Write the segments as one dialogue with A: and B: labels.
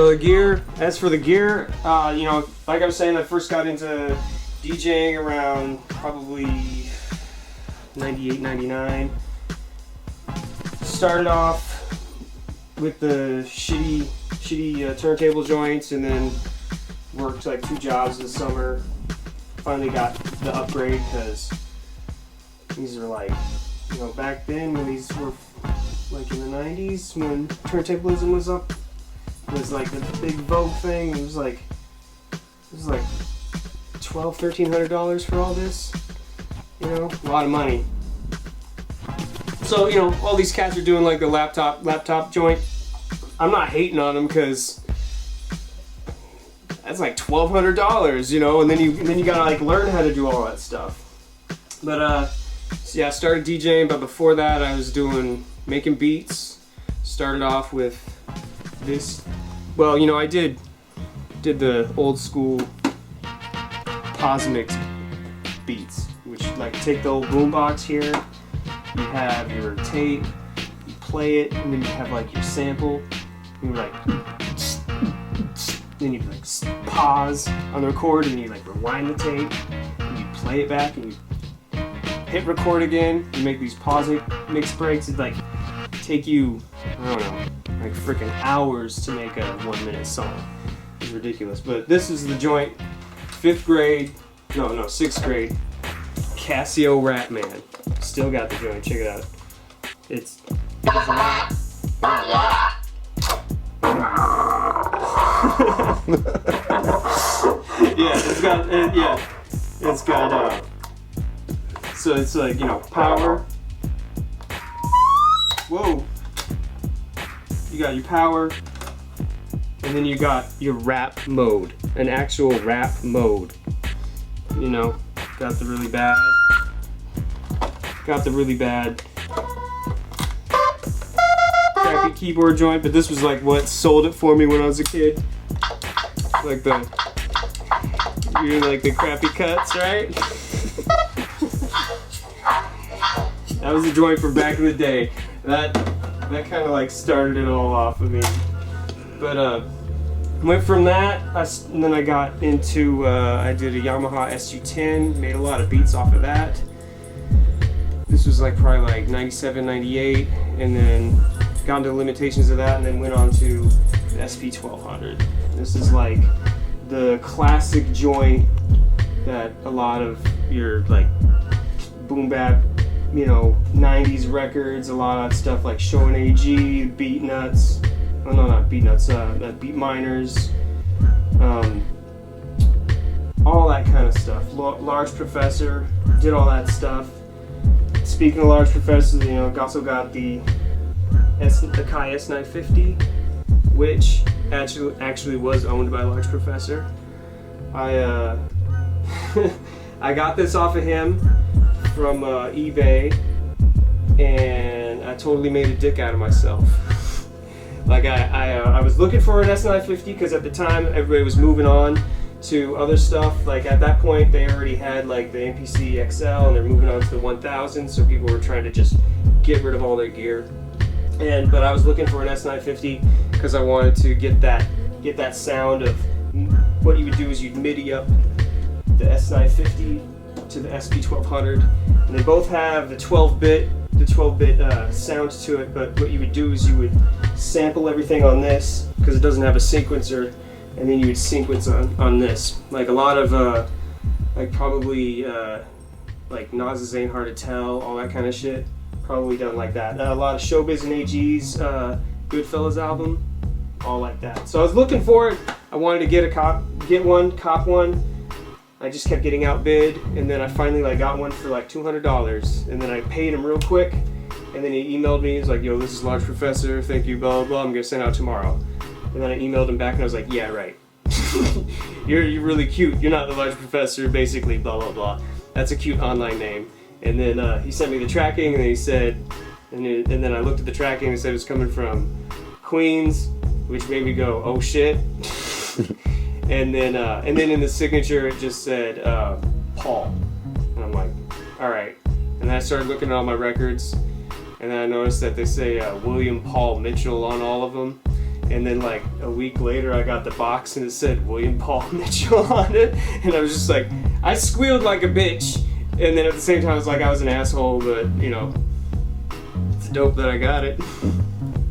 A: the gear, you know, like I was saying, I first got into DJing around probably 98, 99. Started off with the shitty turntable joints, and then worked like 2 jobs this summer. Finally got the upgrade because these are like, you know, back then when these were like in the 90s when turntablism was up, it was like the big Vogue thing. It was like $1,200-$1,300 for all this, you know, a lot of money. So, you know, all these cats are doing like the laptop joint. I'm not hating on them because that's like $1,200, you know, and then you gotta like learn how to do all that stuff. But so yeah, I started DJing, but before that I was making beats. Started off with this. Well, you know, I did the old school Cosmic beats, which like take the old boombox here. You have your tape, you play it, and then you have like your sample. And you're like, then you like pause on the record, and you like rewind the tape, and you play it back, and you hit record again. You make these pause mix breaks. It like take you, I don't know, like freaking hours to make a 1-minute song. It's ridiculous. But this is the joint, 6th grade, Casio Rat Man. Still got the joint, check it out. It's yeah, it's got so it's like, you know, power. Whoa. You got your power, and then you got your rap mode, an actual rap mode. You know, got the really bad crappy keyboard joint, but this was like what sold it for me when I was a kid. Like the crappy cuts, right? That was a joint from back in the day. That kind of like started it all off of me. But went from that, and then I got into, I did a Yamaha SU-10, made a lot of beats off of that. This was like probably like 97, 98, and then got into the limitations of that, and then went on to the SP-1200. This is like the classic joint that a lot of your like boom bap, you know, 90s records, a lot of that stuff like Showing AG, Beat Nuts, oh no, not Beat Nuts, Beat Miners, all that kind of stuff. Large Professor did all that stuff. Speaking of Large Professor, you know, also got the Kai S950, which actually was owned by Large Professor. I I got this off of him from eBay, and I totally made a dick out of myself. Like I was looking for an S950 because at the time everybody was moving on to other stuff. Like at that point they already had like the MPC XL, and they're moving on to the 1000, so people were trying to just get rid of all their gear. But I was looking for an S950 because I wanted to get that sound of what you would do is you'd MIDI up the S950 to the SP-1200, and they both have the 12-bit sound to it. But what you would do is you would sample everything on this because it doesn't have a sequencer, and then you would sequence on this. Like a lot of like probably like Nas's Ain't Hard to Tell, all that kind of shit, probably done like that. A lot of Showbiz and AG's Goodfellas album, all like that. So I was looking for it. I wanted to get cop one. I just kept getting outbid, and then I finally like got one for like $200, and then I paid him real quick, and then he emailed me. He's like, "Yo, this is Large Professor. Thank you, blah blah blah. I'm gonna send out tomorrow." And then I emailed him back, and I was like, "Yeah, right. you're really cute. You're not the Large Professor, basically. Blah blah blah. That's a cute online name." And then he sent me the tracking, and then he said, and then I looked at the tracking and said it was coming from Queens, which made me go, "Oh shit." And then in the signature it just said Paul, and I'm like, all right. And then I started looking at all my records, and then I noticed that they say William Paul Mitchell on all of them, And then like a week later I got the box and it said William Paul Mitchell on it, and I was just like, I squealed like a bitch, and then at the same time I was like I was an asshole, but you know, it's dope that I got it.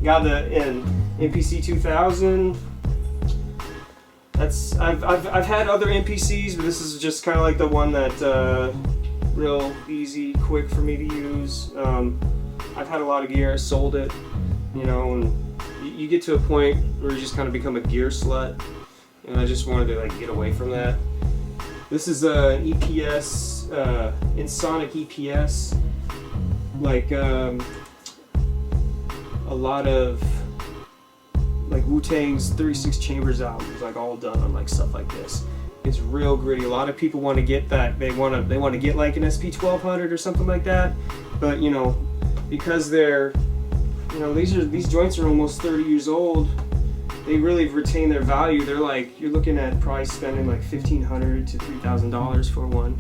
A: Got the MPC 2000. I've had other MPCs, but this is just kind of like the one that real easy, quick for me to use. I've had a lot of gear, I sold it, you know, and you get to a point where you just kind of become a gear slut, and I just wanted to like get away from that. This is an EPS, Insonic EPS, like a lot of like Wu-Tang's 36 Chambers albums, like all done on like stuff like this. It's real gritty. A lot of people want to get that. They want to get like an SP 1200 or something like that, but you know, because they're, you know, these joints are almost 30 years old. They really retain their value. They're like, you're looking at probably spending like $1,500 to $3,000 for one.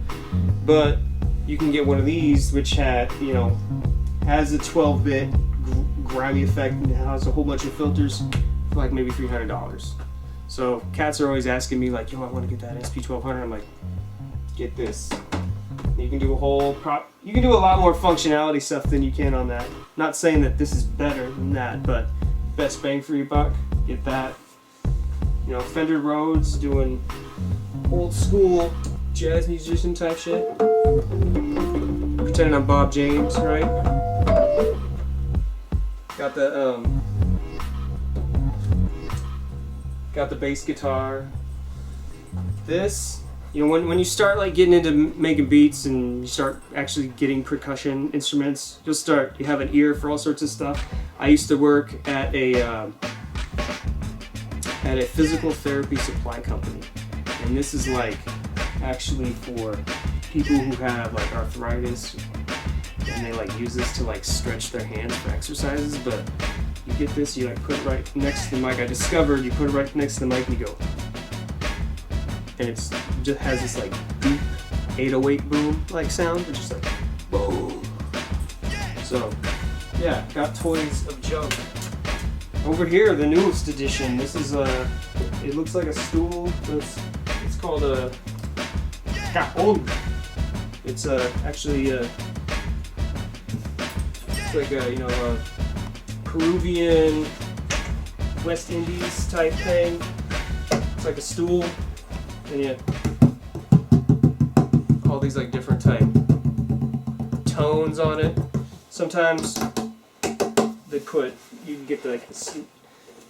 A: But you can get one of these, which has a 12-bit grimy effect and has a whole bunch of filters for like maybe $300. So cats are always asking me like, yo, I want to get that SP 1200. I'm like, get this. You can do you can do a lot more functionality stuff than you can on that. Not saying that this is better than that, but best bang for your buck, get that. You know, Fender Rhodes doing old school jazz musician type shit. Pretending I'm Bob James, right? Got the bass guitar. This, you know, when you start like getting into making beats and you start actually getting percussion instruments, you have an ear for all sorts of stuff. I used to work at a physical therapy supply company, and this is like actually for people who have like arthritis, and they like use this to like stretch their hands for exercises. But you get this, you like put it right next to the mic. I discovered you put it right next to the mic and you go, and it just has this like deep 808 boom like sound, which is like boom. So yeah, got toys of junk. Over here, the newest edition. This is it looks like a stool. It's called a Dawhud. It's actually it's like a Peruvian West Indies type thing. It's like a stool, and yeah, all these like different type tones on it. Sometimes you can get the like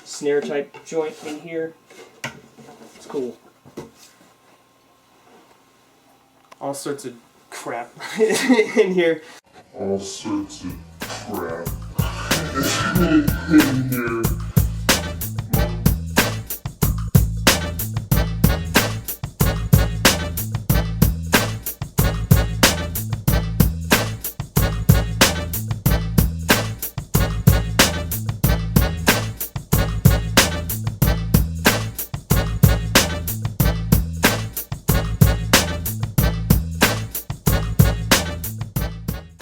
A: snare type joint in here. It's cool. All sorts of crap in here.
B: All sorts of crap in here.